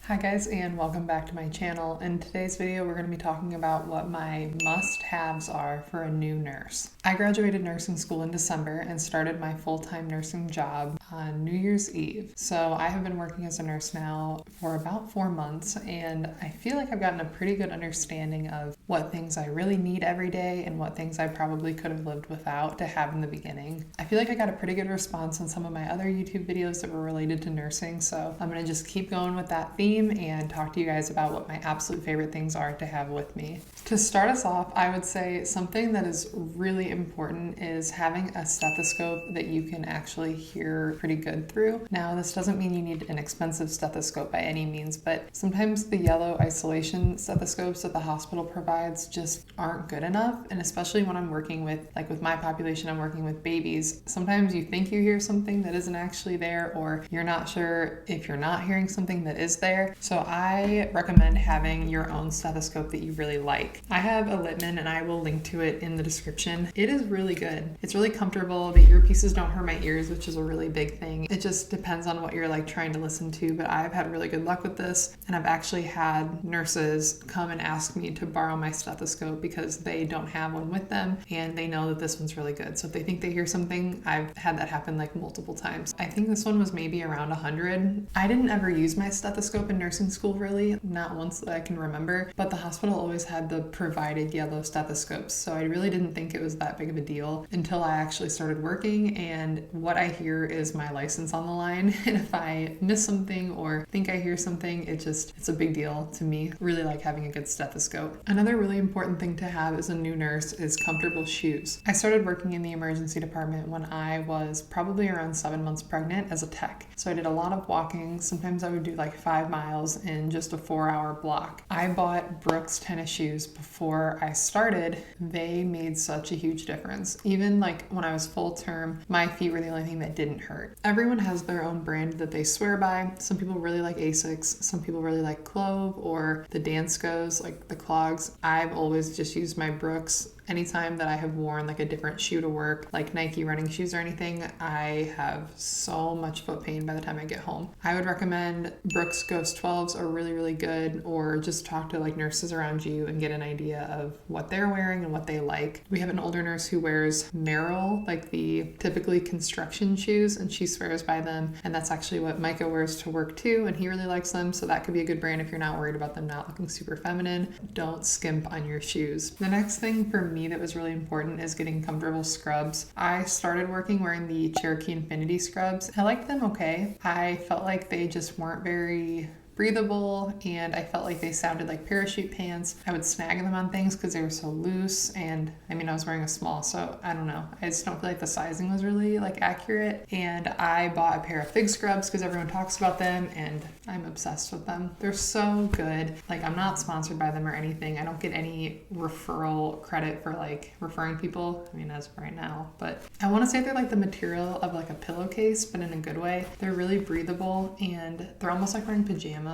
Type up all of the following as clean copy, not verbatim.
Hi guys, and welcome back to my channel. In today's video, we're going to be talking about what my must-haves are for a new nurse. I graduated nursing school in December and started my full-time nursing job on New Year's Eve. So I have been working as a nurse now for about 4 months, and I feel like I've gotten a pretty good understanding of what things I really need every day and what things I probably could have lived without to have in the beginning. I feel like I got a pretty good response on some of my other YouTube videos that were related to nursing, so I'm going to just keep going with that theme and talk to you guys about what my absolute favorite things are to have with me. To start us off, I would say something that is really important is having a stethoscope that you can actually hear pretty good through. Now, this doesn't mean you need an expensive stethoscope by any means, but sometimes the yellow isolation stethoscopes that the hospital provides just aren't good enough. And especially when I'm working with, like with my population, I'm working with babies. Sometimes you think you hear something that isn't actually there, or you're not sure if you're not hearing something that is there. So I recommend having your own stethoscope that you really like. I have a Littman and I will link to it in the description. It is really good. It's really comfortable. The earpieces don't hurt my ears, which is a really big thing. It just depends on what you're like trying to listen to, but I've had really good luck with this. And I've actually had nurses come and ask me to borrow my stethoscope because they don't have one with them and they know that this one's really good. So if they think they hear something, I've had that happen like multiple times. I think this one was maybe around 100. I didn't ever use my stethoscope in nursing school, really, not once that I can remember, but the hospital always had the provided yellow stethoscopes, so I really didn't think it was that big of a deal until I actually started working, and what I hear is my license on the line, and if I miss something or think I hear something, it's a big deal to me. Really like having a good stethoscope. Another really important thing to have as a new nurse is comfortable shoes. I started working in the emergency department when I was probably around 7 months pregnant as a tech, so I did a lot of walking. Sometimes I would do like 5 miles in just a 4-hour block. I bought Brooks tennis shoes before I started. They made such a huge difference. Even like when I was full term, my feet were the only thing that didn't hurt. Everyone has their own brand that they swear by. Some people really like Asics. Some people really like Clove or the Danskos, like the clogs. I've always just used my Brooks. Anytime that I have worn like a different shoe to work, like Nike running shoes or anything, I have so much foot pain by the time I get home. I would recommend Brooks Ghost 12s are really, really good, or just talk to like nurses around you and get an idea of what they're wearing and what they like. We have an older nurse who wears Merrill, like the typically construction shoes, and she swears by them. And that's actually what Micah wears to work too, and he really likes them. So that could be a good brand if you're not worried about them not looking super feminine. Don't skimp on your shoes. The next thing for me that was really important is getting comfortable scrubs. I started working wearing the Cherokee Infinity scrubs. I liked them okay. I felt like they just weren't very breathable, and I felt like they sounded like parachute pants. I would snag them on things because they were so loose, and I mean I was wearing a small, so I don't know. I just don't feel like the sizing was really like accurate, and I bought a pair of Fig scrubs because everyone talks about them and I'm obsessed with them. They're so good. Like, I'm not sponsored by them or anything. I don't get any referral credit for like referring people, I mean as of right now, but I want to say they're like the material of like a pillowcase, but in a good way. They're really breathable and they're almost like wearing pajamas.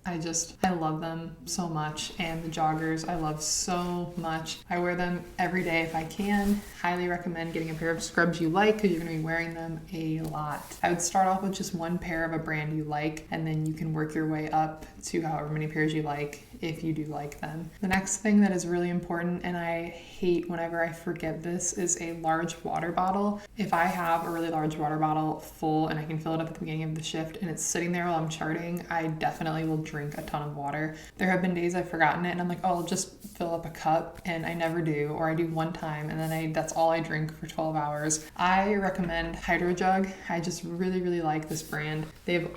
I love them so much, and the joggers I love so much. I wear them every day if I can. Highly recommend getting a pair of scrubs you like because you're going to be wearing them a lot. I would start off with just one pair of a brand you like, and then you can work your way up to however many pairs you like if you do like them. The next thing that is really important, and I hate whenever I forget this, is a large water bottle. If I have a really large water bottle full and I can fill it up at the beginning of the shift and it's sitting there while I'm charting, I definitely will drink a ton of water. There have been days I've forgotten it and I'm like, oh, I'll just fill up a cup, and I never do, or I do one time and then that's all I drink for 12 hours. I recommend Hydro Jug. I just really, really like this brand. They've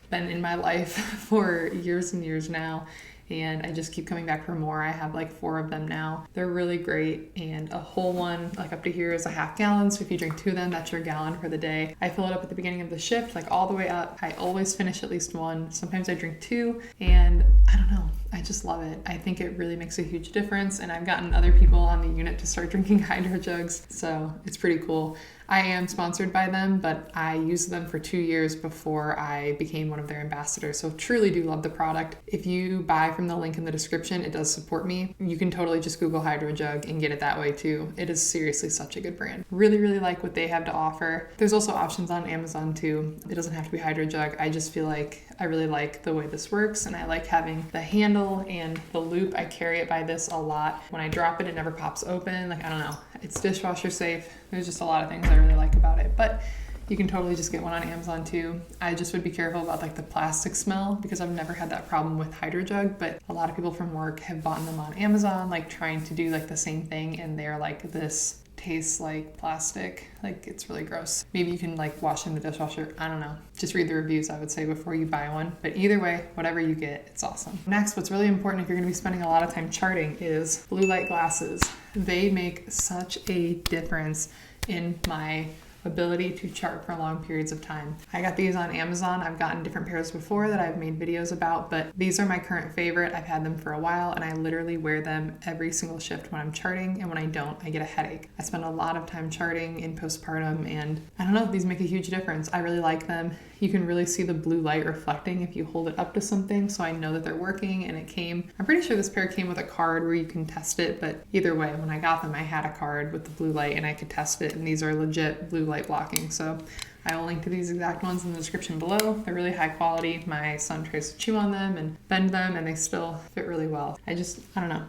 been in my life for years and years now, and I just keep coming back for more. I have like 4 of them now. They're really great, and a whole one like up to here is a half gallon, so if you drink 2 of them, that's your gallon for the day. I fill it up at the beginning of the shift, like all the way up. I always finish at least 1. Sometimes I drink 2, and I don't know, I just love it. I think it really makes a huge difference, and I've gotten other people on the unit to start drinking Hydro Jugs, so it's pretty cool. I am sponsored by them, but I used them for 2 years before I became one of their ambassadors. So truly do love the product. If you buy from the link in the description, it does support me. You can totally just Google Hydro Jug and get it that way too. It is seriously such a good brand. Really, really like what they have to offer. There's also options on Amazon too. It doesn't have to be Hydro Jug. I just feel like I really like the way this works, and I like having the handle and the loop. I carry it by this a lot. When I drop it, it never pops open. Like, I don't know. It's dishwasher safe. There's just a lot of things I really like about it. But you can totally just get one on Amazon too. I just would be careful about like the plastic smell, because I've never had that problem with Hydro Jug, but a lot of people from work have bought them on Amazon, like trying to do like the same thing, and they're like, this tastes like plastic. Like, it's really gross. Maybe you can like wash in the dishwasher. I don't know. Just read the reviews, I would say, before you buy one. But either way, whatever you get, it's awesome. Next, what's really important if you're going to be spending a lot of time charting is blue light glasses. They make such a difference in my ability to chart for long periods of time. I got these on Amazon. I've gotten different pairs before that I've made videos about, but these are my current favorite. I've had them for a while, and I literally wear them every single shift when I'm charting, and when I don't, I get a headache. I spend a lot of time charting in postpartum, and I don't know, these make a huge difference. I really like them. You can really see the blue light reflecting if you hold it up to something, so I know that they're working. And I'm pretty sure this pair came with a card where you can test it, but either way, when I got them, I had a card with the blue light and I could test it, and these are legit blue light blocking. So I will link to these exact ones in the description below. They're really high quality. My son tries to chew on them and bend them, and they still fit really well. I don't know.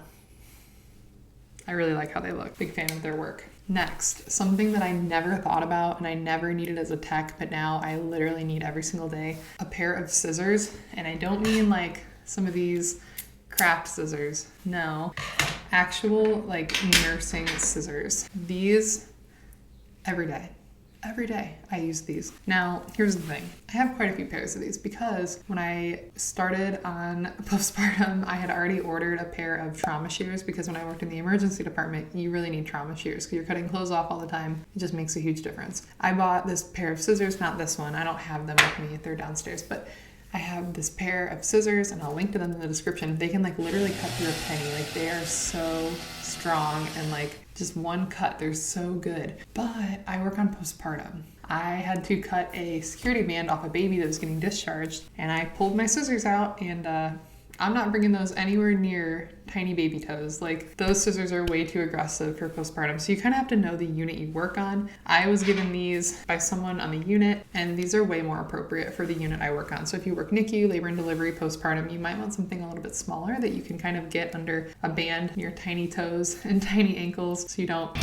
I really like how they look. Big fan of their work. Next, something that I never thought about and I never needed as a tech, but now I literally need every single day, a pair of scissors. And I don't mean like some of these craft scissors. No, actual like nursing scissors. These every day. Every day I use these. Now, here's the thing. I have quite a few pairs of these because when I started on postpartum, I had already ordered a pair of trauma shears, because when I worked in the emergency department, you really need trauma shears because you're cutting clothes off all the time. It just makes a huge difference. I bought this pair of scissors, not this one. I don't have them with me. They're downstairs, but I have this pair of scissors, and I'll link to them in the description. They can like literally cut through a penny. Like, they are so strong, and like just one cut, they're so good. But I work on postpartum. I had to cut a security band off a baby that was getting discharged, and I pulled my scissors out, and I'm not bringing those anywhere near tiny baby toes. Like, those scissors are way too aggressive for postpartum. So you kind of have to know the unit you work on. I was given these by someone on the unit, and these are way more appropriate for the unit I work on. So if you work NICU, labor and delivery, postpartum, you might want something a little bit smaller that you can kind of get under a band near tiny toes and tiny ankles so you don't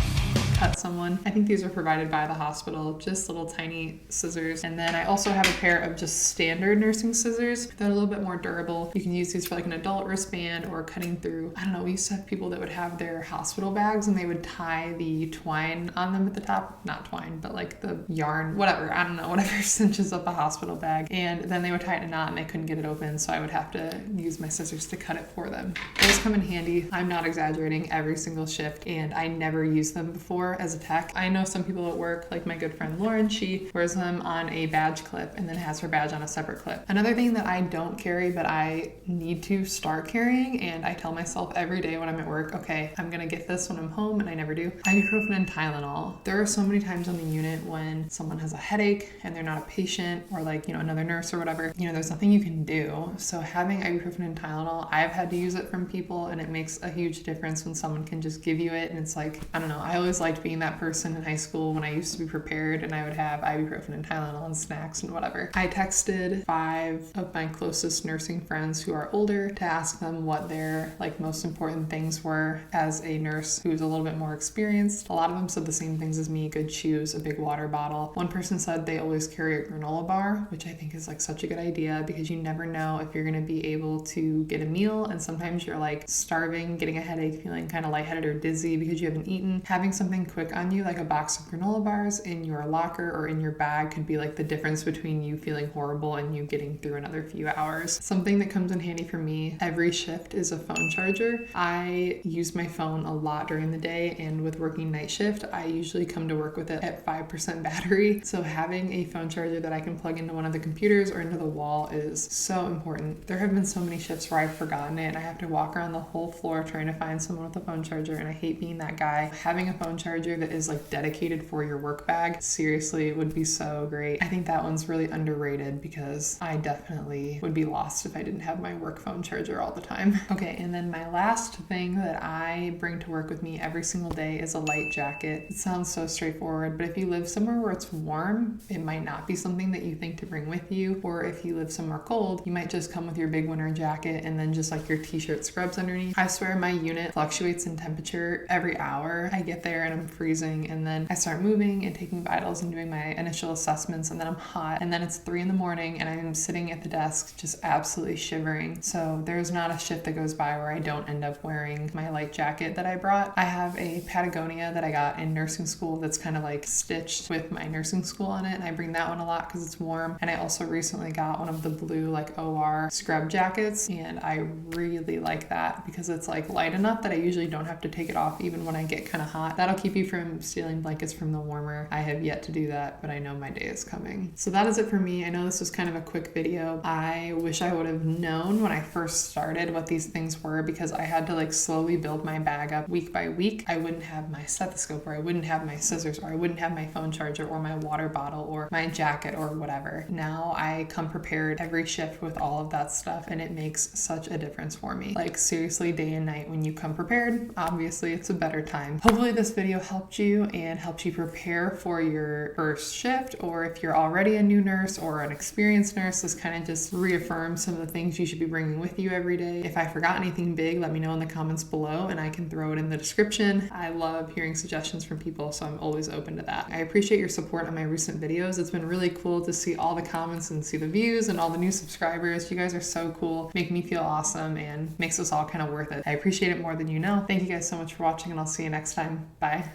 cut someone. I think these are provided by the hospital, just little tiny scissors. And then I also have a pair of just standard nursing scissors that are a little bit more durable. You can use these for like an adult wristband or cutting through, I don't know, we used to have people that would have their hospital bags and they would tie the twine on them at the top, not twine, but like the yarn, whatever, I don't know, whatever cinches up a hospital bag. And then they would tie it in a knot and they couldn't get it open, so I would have to use my scissors to cut it for them. Those come in handy. I'm not exaggerating, every single shift, and I never used them before as a tech. I know some people at work, like my good friend Lauren, she wears them on a badge clip and then has her badge on a separate clip. Another thing that I don't carry but I need to start carrying, and I tell myself every day when I'm at work, okay, I'm gonna get this when I'm home, and I never do, ibuprofen and Tylenol. There are so many times on the unit when someone has a headache and they're not a patient, or like, you know, another nurse or whatever, you know, there's nothing you can do. So having ibuprofen and Tylenol, I've had to use it from people, and it makes a huge difference when someone can just give you it. And it's like, I don't know, I always liked being that person in high school when I used to be prepared and I would have ibuprofen and Tylenol and snacks and whatever. I texted 5 of my closest nursing friends who are older to ask them what their like most important things were as a nurse who's a little bit more experienced. A lot of them said the same things as me: good shoes, a big water bottle. One person said they always carry a granola bar, which I think is like such a good idea, because you never know if you're going to be able to get a meal, and sometimes you're like starving, getting a headache, feeling kind of lightheaded or dizzy because you haven't eaten. Having something quick on you, like a box of granola bars in your locker or in your bag, could be like the difference between you feeling horrible and you getting through another few hours. Something that comes in handy for me every shift is a phone charger. I use my phone a lot during the day, and with working night shift, I usually come to work with it at 5% battery. So having a phone charger that I can plug into one of the computers or into the wall is so important. There have been so many shifts where I've forgotten it and I have to walk around the whole floor trying to find someone with a phone charger, and I hate being that guy. Having a phone charger charger that is like dedicated for your work bag, seriously, it would be so great. I think that one's really underrated because I definitely would be lost if I didn't have my work phone charger all the time. Okay, and then my last thing that I bring to work with me every single day is a light jacket. It sounds so straightforward, but if you live somewhere where it's warm, it might not be something that you think to bring with you. Or if you live somewhere cold, you might just come with your big winter jacket and then just like your t-shirt scrubs underneath. I swear my unit fluctuates in temperature every hour. I get there and I'm freezing, and then I start moving and taking vitals and doing my initial assessments, and then I'm hot, and then it's 3 in the morning and I'm sitting at the desk just absolutely shivering. So there's not a shift that goes by where I don't end up wearing my light jacket that I brought. I have a Patagonia that I got in nursing school that's kind of like stitched with my nursing school on it, and I bring that one a lot because it's warm. And I also recently got one of the blue like OR scrub jackets, and I really like that because it's like light enough that I usually don't have to take it off even when I get kind of hot. That'll keep you from stealing blankets from the warmer. I have yet to do that, but I know my day is coming. So that is it for me. I know this was kind of a quick video. I wish I would have known when I first started what these things were, because I had to like slowly build my bag up week by week. I wouldn't have my stethoscope, or I wouldn't have my scissors, or I wouldn't have my phone charger or my water bottle or my jacket or whatever. Now I come prepared every shift with all of that stuff, and it makes such a difference for me. Like seriously, day and night, when you come prepared, obviously it's a better time. Hopefully this video helped you and helped you prepare for your first shift, or if you're already a new nurse or an experienced nurse, this kind of just reaffirms some of the things you should be bringing with you every day. If I forgot anything big, let me know in the comments below and I can throw it in the description. I love hearing suggestions from people, so I'm always open to that. I appreciate your support on my recent videos. It's been really cool to see all the comments and see the views and all the new subscribers. You guys are so cool, make me feel awesome, and makes us all kind of worth it. I appreciate it more than you know. Thank you guys so much for watching, and I'll see you next time. Bye.